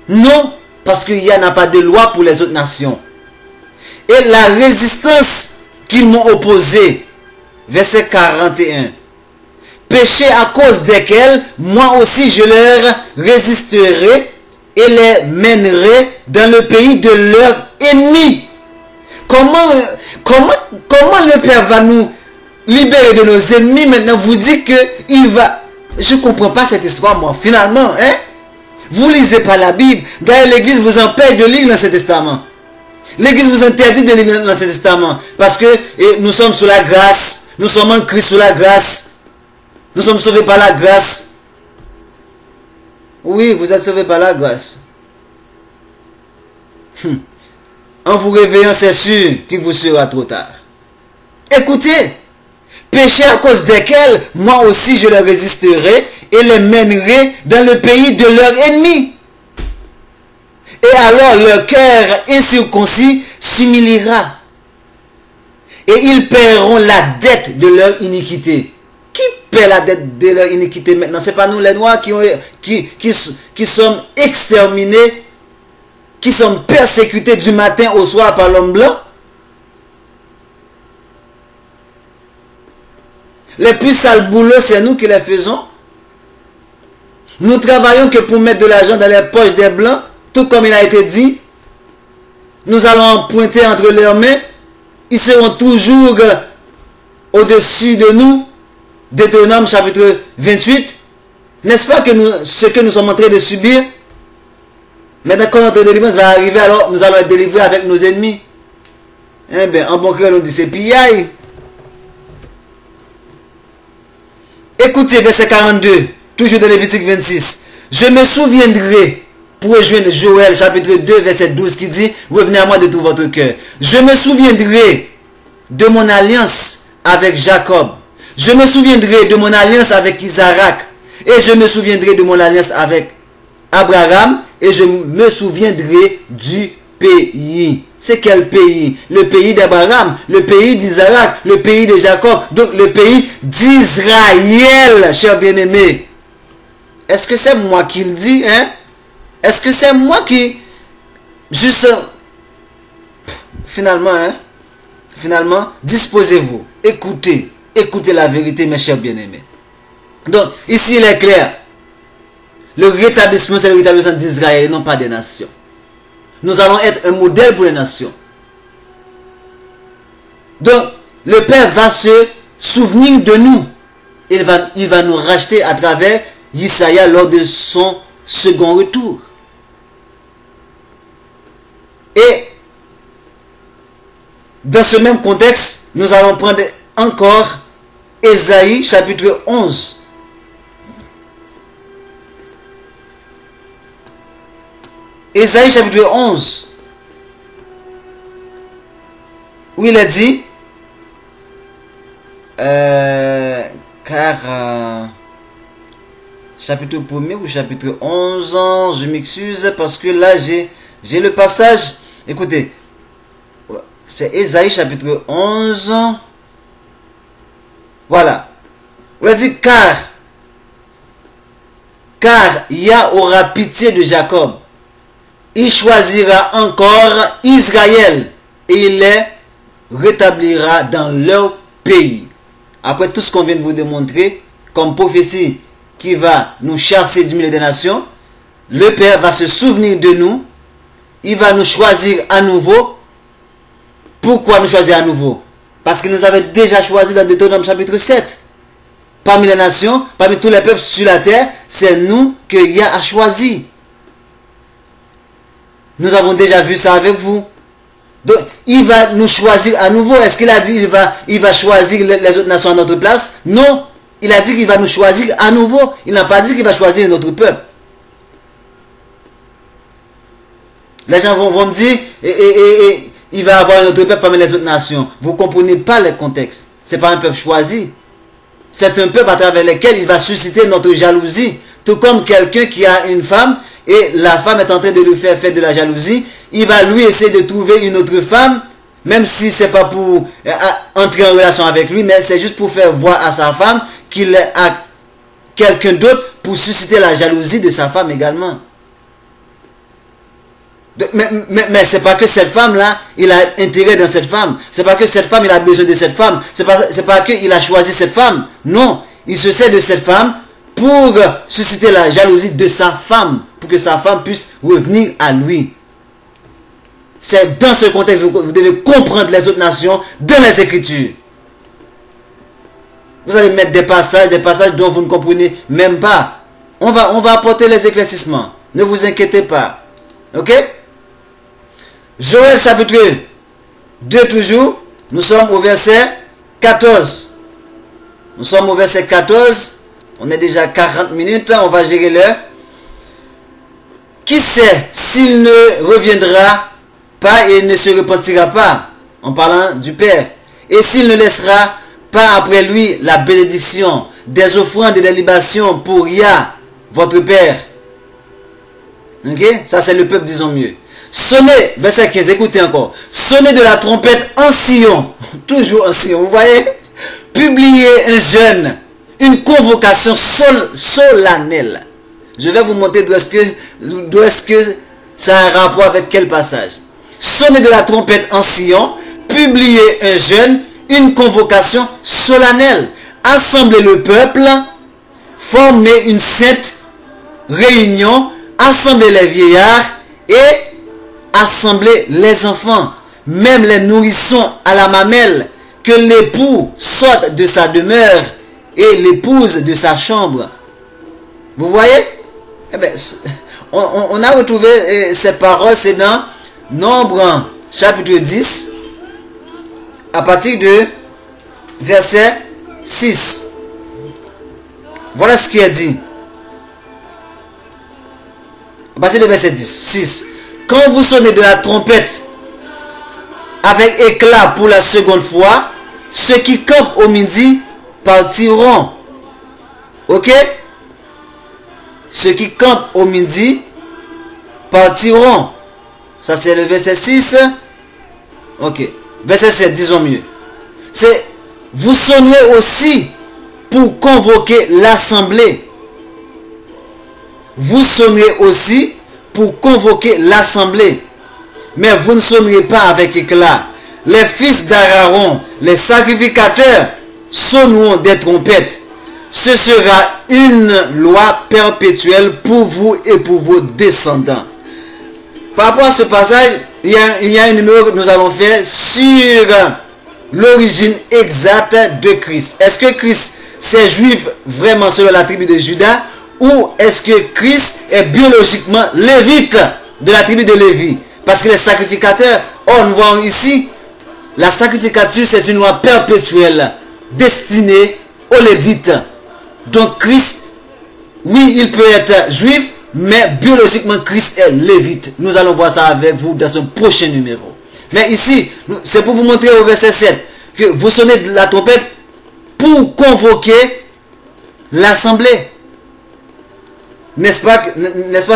Non, parce que Yah n'a pas de loi pour les autres nations. Et la résistance qu'ils m'ont opposée. Verset 41. Péché à cause desquels, moi aussi je leur résisterai et les mènerai dans le pays de leurs ennemis. Comment le Père va nous libérer de nos ennemis? Maintenant vous dites que il va... Je ne comprends pas cette histoire, moi. Finalement, hein? Vous ne lisez pas la Bible. D'ailleurs, l'Église vous empêche de lire l'Ancien Testament. L'Église vous interdit de lire l'Ancien Testament. Parce que nous sommes sous la grâce. Nous sommes en Christ sous la grâce. Nous sommes sauvés par la grâce. Oui, vous êtes sauvés par la grâce. En vous réveillant, c'est sûr qu'il vous sera trop tard. Écoutez. Péché à cause desquels, moi aussi je leur résisterai et les mènerai dans le pays de leurs ennemis. Et alors leur cœur incirconcis s'humiliera. Et ils paieront la dette de leur iniquité. Qui paie la dette de leur iniquité maintenant? Ce n'est pas nous les Noirs qui sommes exterminés, qui sommes persécutés du matin au soir par l'homme blanc. Les plus sales boulots, c'est nous qui les faisons. Nous travaillons que pour mettre de l'argent dans les poches des Blancs, tout comme il a été dit. Nous allons pointer entre leurs mains. Ils seront toujours au-dessus de nous. Deutéronome chapitre 28. N'est-ce pas que ce que nous sommes en train de subir? Maintenant, quand notre délivrance va arriver, alors nous allons être délivrés avec nos ennemis. Eh bien, en bon cœur, on dit c'est pillaille. Écoutez verset 42, toujours de Lévitique 26. Je me souviendrai, pour rejoindre Joël chapitre 2 verset 12 qui dit, revenez à moi de tout votre cœur. Je me souviendrai de mon alliance avec Jacob. Je me souviendrai de mon alliance avec Isaac. Et je me souviendrai de mon alliance avec Abraham. Et je me souviendrai du pays. C'est quel pays? Le pays d'Abraham, le pays d'Isaac, le pays de Jacob, donc le pays d'Israël, cher bien-aimé. Est-ce que c'est moi qui le dis, hein? Est-ce que c'est moi qui... Juste... Finalement, hein? Finalement, disposez-vous. Écoutez. Écoutez la vérité, mes chers bien-aimés. Donc, ici, il est clair. Le rétablissement, c'est le rétablissement d'Israël, non pas des nations. Nous allons être un modèle pour les nations. Donc, le Père va se souvenir de nous. Il va nous racheter à travers Isaïe lors de son second retour. Et dans ce même contexte, nous allons prendre encore Ésaïe chapitre 11. Ésaïe chapitre 11, où il a dit, chapitre 1er ou chapitre 11, je m'excuse parce que là j'ai le passage, écoutez, c'est Ésaïe chapitre 11, voilà, où il a dit, car Yah aura pitié de Jacob. Il choisira encore Israël et il les rétablira dans leur pays. Après tout ce qu'on vient de vous démontrer, comme prophétie qui va nous chasser du milieu des nations, le Père va se souvenir de nous. Il va nous choisir à nouveau. Pourquoi nous choisir à nouveau? Parce qu'il nous avait déjà choisi dans Deutéronome chapitre 7. Parmi les nations, parmi tous les peuples sur la terre, c'est nous que Yah a choisi. Nous avons déjà vu ça avec vous. Donc, il va nous choisir à nouveau. Est-ce qu'il a dit il va choisir les autres nations à notre place? Non. Il a dit qu'il va nous choisir à nouveau. Il n'a pas dit qu'il va choisir notre peuple. Les gens vont me dire, il va avoir un autre peuple parmi les autres nations. Vous ne comprenez pas le contexte. Ce n'est pas un peuple choisi. C'est un peuple à travers lequel il va susciter notre jalousie. Tout comme quelqu'un qui a une femme et la femme est en train de lui faire de la jalousie, il va lui essayer de trouver une autre femme, même si c'est pas pour entrer en relation avec lui, mais c'est juste pour faire voir à sa femme qu'il a quelqu'un d'autre pour susciter la jalousie de sa femme également. Mais c'est pas que cette femme-là, il a intérêt dans cette femme. C'est pas que cette femme, il a besoin de cette femme. C'est pas que il a choisi cette femme. Non, il se sert de cette femme pour susciter la jalousie de sa femme, pour que sa femme puisse revenir à lui. C'est dans ce contexte que vous devez comprendre les autres nations dans les Écritures. Vous allez mettre des passages dont vous ne comprenez même pas. On va apporter les éclaircissements. Ne vous inquiétez pas. Ok? Joël chapitre 2 toujours. Nous sommes au verset 14. Nous sommes au verset 14. On est déjà 40 minutes. On va gérer l'heure. Qui sait s'il ne reviendra pas et ne se repentira pas, en parlant du Père, et s'il ne laissera pas après lui la bénédiction des offrandes et des libations pour Yah, votre Père. Ok? Ça c'est le peuple, disons mieux. Sonnez, verset 15, écoutez encore. Sonnez de la trompette en Sion, toujours en Sion, vous voyez? Publiez un jeûne, une convocation solennelle. Je vais vous montrer d'où est-ce que ça a un rapport avec quel passage. Sonnez de la trompette en Sion, publiez un jeûne, une convocation solennelle. Assemblez le peuple, formez une sainte réunion, assemblez les vieillards et assemblez les enfants, même les nourrissons à la mamelle, que l'époux sorte de sa demeure et l'épouse de sa chambre. Vous voyez? Eh bien, on a retrouvé ces paroles, c'est dans Nombre chapitre 10, à partir de verset 6. Voilà ce qui est dit. À partir de verset 6. Quand vous sonnez de la trompette avec éclat pour la seconde fois, ceux qui campent au midi partiront. Ok? Ceux qui campent au midi partiront. Ça c'est le verset 6. Ok. Verset 7, disons mieux. C'est vous sonnerez aussi pour convoquer l'assemblée. Vous sonnerez aussi pour convoquer l'assemblée. Mais vous ne sonnerez pas avec éclat. Les fils d'Aaron, les sacrificateurs, sonneront des trompettes. Ce sera une loi perpétuelle pour vous et pour vos descendants. Par rapport à ce passage, il y a un numéro que nous allons faire sur l'origine exacte de Christ. Est-ce que Christ c'est juif vraiment selon la tribu de Juda, ou est-ce que Christ est biologiquement lévite de la tribu de Lévi? Parce que les sacrificateurs, nous voyons ici, la sacrificature c'est une loi perpétuelle destinée aux lévites. Donc Christ, oui, il peut être juif, mais biologiquement Christ est lévite. Nous allons voir ça avec vous dans un prochain numéro. Mais ici, c'est pour vous montrer au verset 7 que vous sonnez de la trompette pour convoquer l'assemblée. N'est-ce pas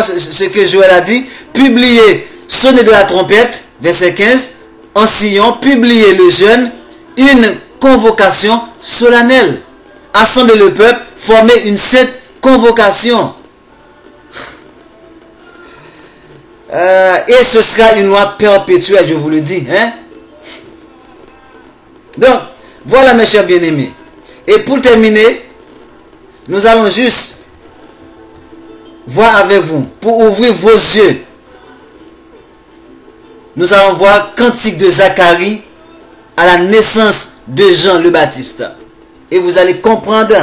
ce que Joël a dit? Publiez, sonnez de la trompette, verset 15, en Sion, publiez le jeûne, une convocation solennelle. Assemblez le peuple, formez une sainte convocation. Et ce sera une loi perpétuelle, je vous le dis. Hein? Donc, voilà mes chers bien-aimés. Et pour terminer, nous allons juste voir avec vous, pour ouvrir vos yeux. Nous allons voir Cantique de Zacharie à la naissance de Jean le Baptiste. Et vous allez comprendre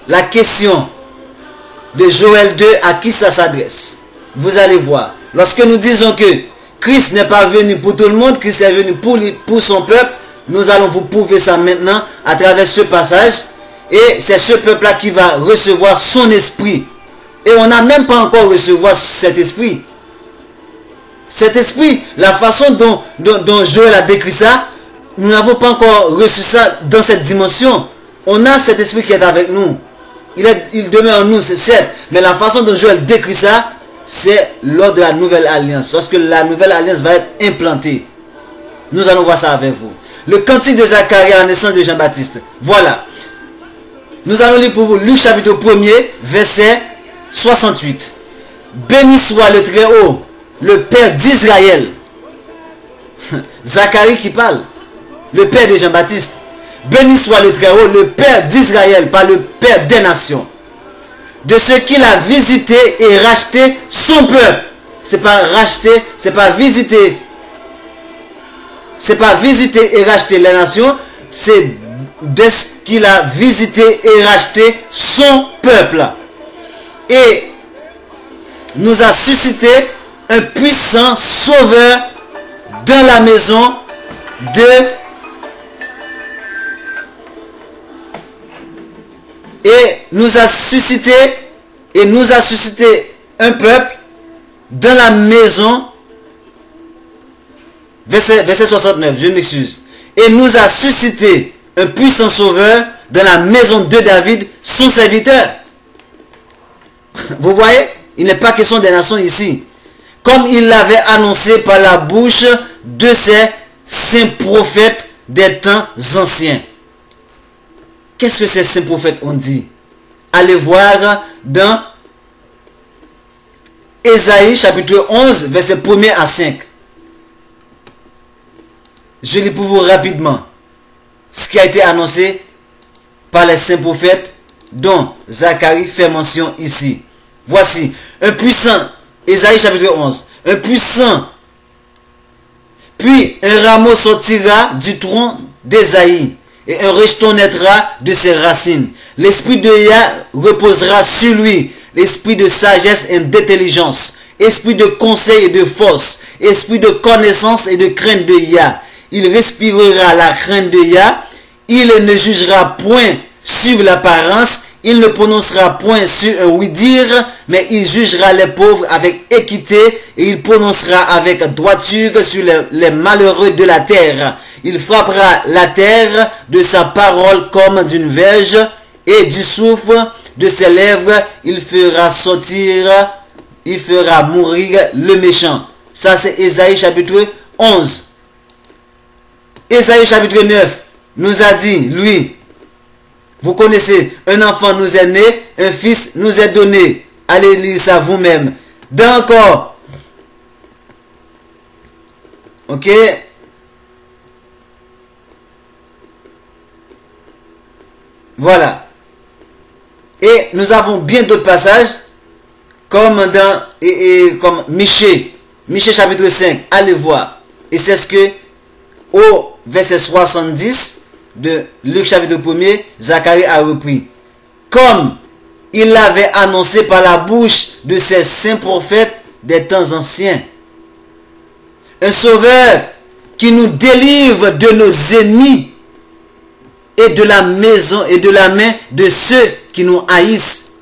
la question de Joël 2 à qui ça s'adresse. Vous allez voir. Lorsque nous disons que Christ n'est pas venu pour tout le monde, Christ est venu pour son peuple, nous allons vous prouver ça maintenant à travers ce passage. Et c'est ce peuple-là qui va recevoir son esprit. Et on n'a même pas encore recevoir cet esprit. Cet esprit, la façon dont Joël a décrit ça, nous n'avons pas encore reçu ça dans cette dimension. On a cet esprit qui est avec nous. Il demeure en nous, c'est certes. Mais la façon dont Joël décrit ça, c'est lors de la nouvelle alliance, lorsque la nouvelle alliance va être implantée. Nous allons voir ça avec vous. Le cantique de Zacharie à la naissance de Jean-Baptiste. Voilà. Nous allons lire pour vous Luc chapitre 1er, verset 68. Béni soit le Très-Haut, le Père d'Israël. Zacharie qui parle. Le Père de Jean-Baptiste. Béni soit le Très-Haut, le Père d'Israël, par le Père des nations. De ce qu'il a visité et racheté son peuple. C'est pas racheter, c'est pas visiter. C'est pas visiter et racheter les nations, c'est de ce qu'il a visité et racheté son peuple. Et nous a suscité un puissant sauveur dans la maison de... Et nous a suscité un peuple dans la maison. Verset 69, je m'excuse. Et nous a suscité un puissant sauveur dans la maison de David, son serviteur. Vous voyez, il n'est pas question des nations ici. Comme il l'avait annoncé par la bouche de ses saints prophètes des temps anciens. Qu'est-ce que ces saints prophètes ont dit? Allez voir dans Ésaïe chapitre 11, verset 1er à 5. Je lis pour vous rapidement ce qui a été annoncé par les saints prophètes dont Zacharie fait mention ici. Voici, un puissant, Ésaïe chapitre 11, un puissant, puis un rameau sortira du tronc d'Ésaïe, et un rejeton naîtra de ses racines. L'esprit de Yah reposera sur lui, l'esprit de sagesse et d'intelligence, esprit de conseil et de force, esprit de connaissance et de crainte de Yah. Il respirera la crainte de Yah, il ne jugera point sur l'apparence, il ne prononcera point sur un oui-dire, mais il jugera les pauvres avec équité, et il prononcera avec droiture sur les malheureux de la terre. Il frappera la terre de sa parole comme d'une verge, et du souffle de ses lèvres, il fera mourir le méchant. Ça c'est Ésaïe chapitre 11. Ésaïe chapitre 9 nous a dit, lui, vous connaissez, un enfant nous est né, un fils nous est donné. Allez lire ça vous-même. D'accord. Ok. Voilà. Et nous avons bien d'autres passages, comme dans comme Michée chapitre 5. Allez voir. Et c'est ce que au verset 70 de Luc chapitre 1er, Zacharie a repris. Comme il l'avait annoncé par la bouche de ses saints prophètes des temps anciens. Un sauveur qui nous délivre de nos ennemis et de la maison et de la main de ceux qui nous haïssent.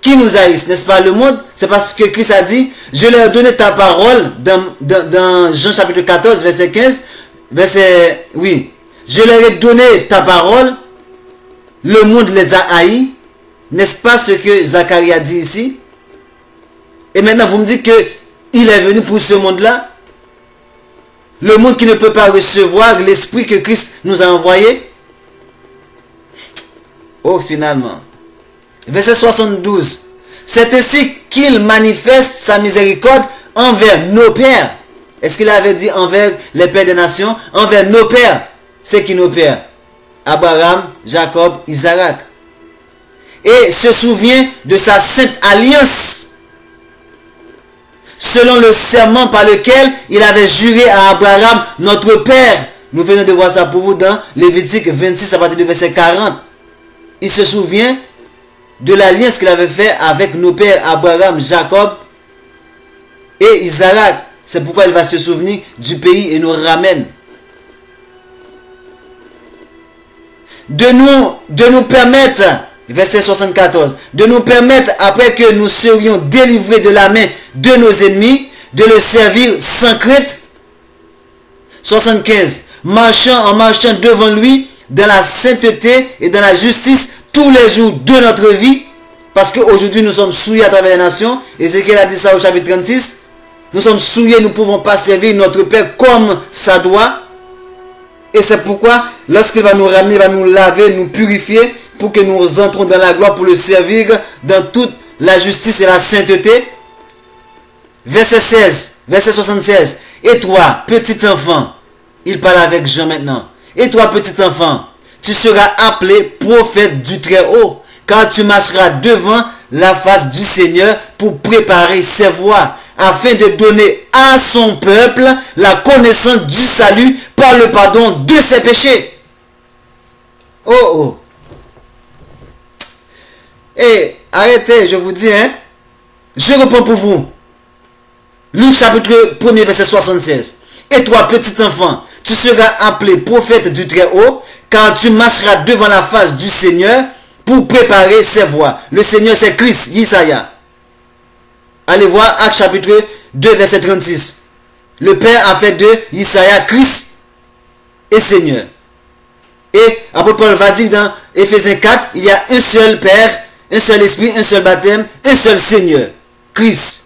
Qui nous haïssent, n'est-ce pas le monde? C'est parce que Christ a dit, je leur ai donné ta parole dans Jean chapitre 14, verset 15. Oui, je leur ai donné ta parole, le monde les a haïs. N'est-ce pas ce que Zacharie a dit ici? Et maintenant vous me dites que il est venu pour ce monde-là, le monde qui ne peut pas recevoir l'esprit que Christ nous a envoyé. Oh, finalement, verset 72, c'est ainsi qu'il manifeste sa miséricorde envers nos pères. Est-ce qu'il avait dit envers les pères des nations? Envers nos pères. C'est qui nos pères? Abraham, Jacob, Isaac. Et se souvient de sa sainte alliance, selon le serment par lequel il avait juré à Abraham, notre père. Nous venons de voir ça pour vous dans Lévitique 26 à partir du verset 40. Il se souvient de l'alliance qu'il avait fait avec nos pères Abraham, Jacob et Isaac. C'est pourquoi il va se souvenir du pays et nous ramène. De nous permettre, verset 74, de nous permettre, après que nous serions délivrés de la main de nos ennemis, de le servir sans crainte. 75, en marchant devant lui dans la sainteté et dans la justice tous les jours de notre vie, Parce qu'aujourd'hui, nous sommes souillés à travers les nations. Ézéchiel a dit ça au chapitre 36. Nous sommes souillés, nous ne pouvons pas servir notre Père comme ça doit. Et c'est pourquoi, lorsqu'il va nous ramener, il va nous laver, nous purifier, pour que nous entrons dans la gloire, pour le servir dans toute la justice et la sainteté. Verset 16, verset 76. Et toi, petit enfant, il parle avec Jean maintenant. Et toi, petit enfant, tu seras appelé prophète du Très-Haut, car tu marcheras devant la face du Seigneur pour préparer ses voies, afin de donner à son peuple la connaissance du salut par le pardon de ses péchés. Oh oh. Et arrêtez, je vous dis, hein. Je reprends pour vous. Luc chapitre 1er verset 76. Et toi, petit enfant, tu seras appelé prophète du Très-Haut, car tu marcheras devant la face du Seigneur pour préparer ses voies. Le Seigneur, c'est Christ, Isaïa. Allez voir Actes chapitre 2 verset 36. Le Père a fait de Isaïa Christ et Seigneur. Et apôtre Paul va dire dans Éphésiens 4, il y a un seul Père, un seul Esprit, un seul baptême, un seul Seigneur, Christ.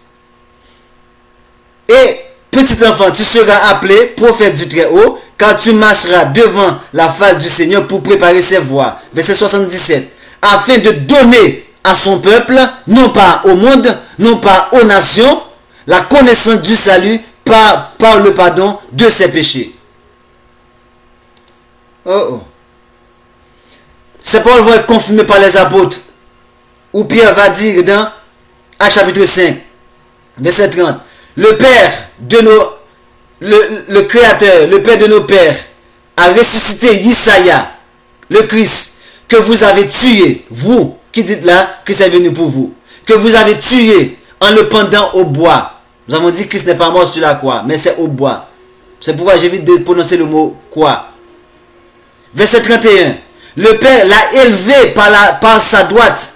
Et petit enfant, tu seras appelé prophète du Très-Haut, car tu marcheras devant la face du Seigneur pour préparer ses voies. Verset 77. Afin de donner à son peuple, non pas au monde, non pas aux nations, la connaissance du salut par le pardon de ses péchés. Oh oh. Cette parole va être confirmée par les apôtres. Où Pierre va dire dans Actes chapitre 5, verset 30. Le Père de nos... Le Créateur, le Père de nos pères, a ressuscité Isaïa, le Christ, que vous avez tué, vous, qui dites là, Christ est venu pour vous, que vous avez tué en le pendant au bois. Nous avons dit que Christ n'est pas mort sur la croix, mais c'est au bois. C'est pourquoi j'évite de prononcer le mot croix. Verset 31. Le Père l'a élevé par sa droite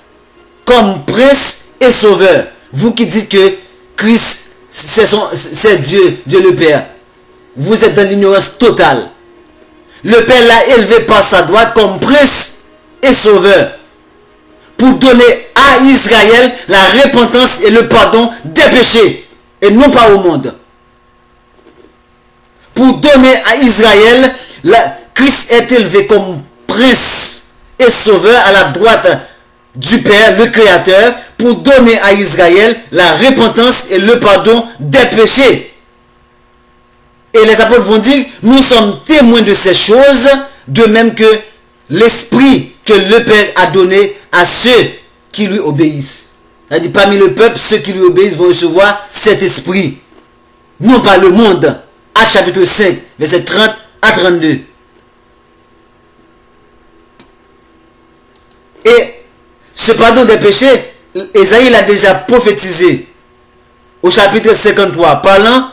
comme prince et sauveur. Vous qui dites que Christ, c'est Dieu, Dieu le Père. Vous êtes dans l'ignorance totale. Le Père l'a élevé par sa droite comme prince et sauveur, pour donner à Israël la repentance et le pardon des péchés, et non pas au monde. Pour donner à Israël, Christ est élevé comme prince et sauveur à la droite du Père, le Créateur, pour donner à Israël la repentance et le pardon des péchés. Et les apôtres vont dire, nous sommes témoins de ces choses, de même que l'esprit que le Père a donné à ceux qui lui obéissent. C'est-à-dire, parmi le peuple, ceux qui lui obéissent vont recevoir cet esprit. Non pas le monde. Actes chapitre 5, verset 30 à 32. Et ce pardon des péchés, Ésaïe l'a déjà prophétisé au chapitre 53, parlant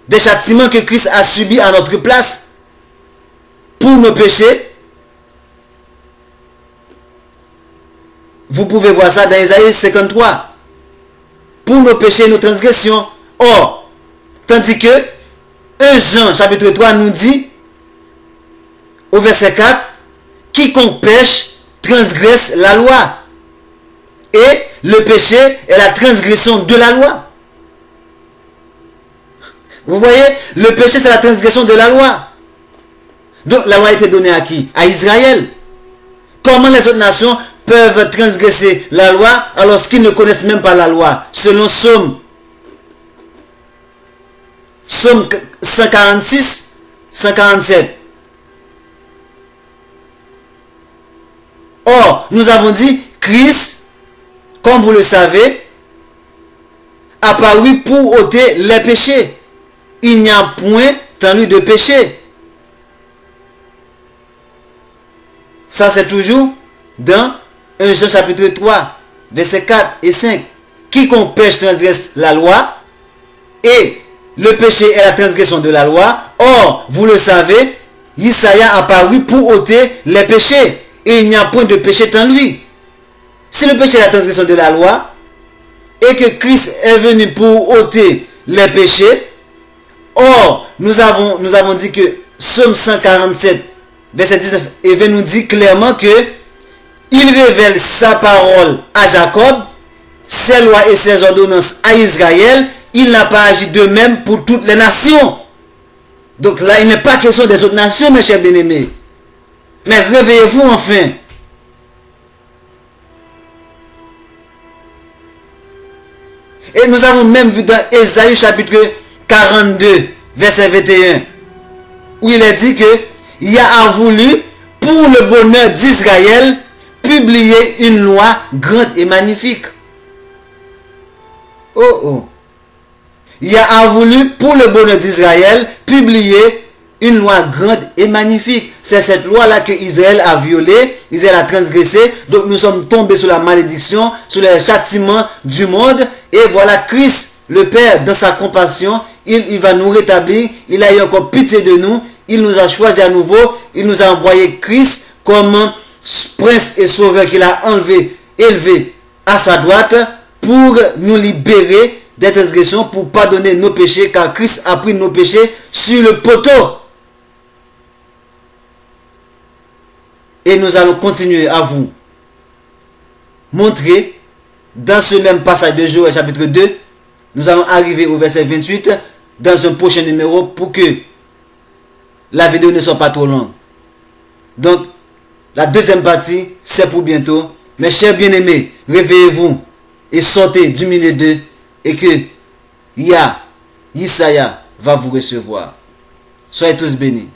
des châtiments que Christ a subis à notre place pour nos péchés. Vous pouvez voir ça dans Ésaïe 53. Pour nos péchés et nos transgressions. Or, tandis que 1 Jean chapitre 3 nous dit, au verset 4, quiconque pêche transgresse la loi. Et le péché est la transgression de la loi. Vous voyez, le péché c'est la transgression de la loi. Donc la loi a été donnée à qui? À Israël. Comment les autres nations peuvent transgresser la loi alors qu'ils ne connaissent même pas la loi? Selon Psaume 146, 147. Or, nous avons dit, Christ, comme vous le savez, apparu pour ôter les péchés. Il n'y a point en lui de péché. Ça c'est toujours dans 1 Jean chapitre 3, versets 4 et 5. Quiconque pêche transgresse la loi, et le péché est la transgression de la loi. Or, vous le savez, Isaïa apparu pour ôter les péchés, et il n'y a point de péché en lui. Si le péché est la transgression de la loi, et que Christ est venu pour ôter les péchés, or, nous avons dit que Psaume 147, verset 19, et nous dit clairement que il révèle sa parole à Jacob, ses lois et ses ordonnances à Israël. Il n'a pas agi de même pour toutes les nations. Donc là, il n'est pas question des autres nations, mes chers bien-aimés. Mais réveillez-vous enfin. Et nous avons même vu dans Ésaïe chapitre 42, verset 21, où il est dit que Yah a voulu, pour le bonheur d'Israël, publier une loi grande et magnifique. Oh oh. Yah a voulu, pour le bonheur d'Israël, publier une loi grande et magnifique. C'est cette loi-là que Israël a violée, Israël a transgressé. Donc nous sommes tombés sous la malédiction, sous les châtiments du monde. Et voilà, Christ, le Père, dans sa compassion, il va nous rétablir. Il a eu encore pitié de nous. Il nous a choisis à nouveau. Il nous a envoyé Christ comme prince et sauveur qu'il a élevé à sa droite pour nous libérer des transgressions, pour pardonner nos péchés, car Christ a pris nos péchés sur le poteau. Et nous allons continuer à vous montrer dans ce même passage de Joël chapitre 2, nous allons arriver au verset 28 dans un prochain numéro pour que la vidéo ne soit pas trop longue. Donc, la deuxième partie, c'est pour bientôt. Mes chers bien-aimés, réveillez-vous et sortez du milieu d'eux et que Yah, Yesaya va vous recevoir. Soyez tous bénis.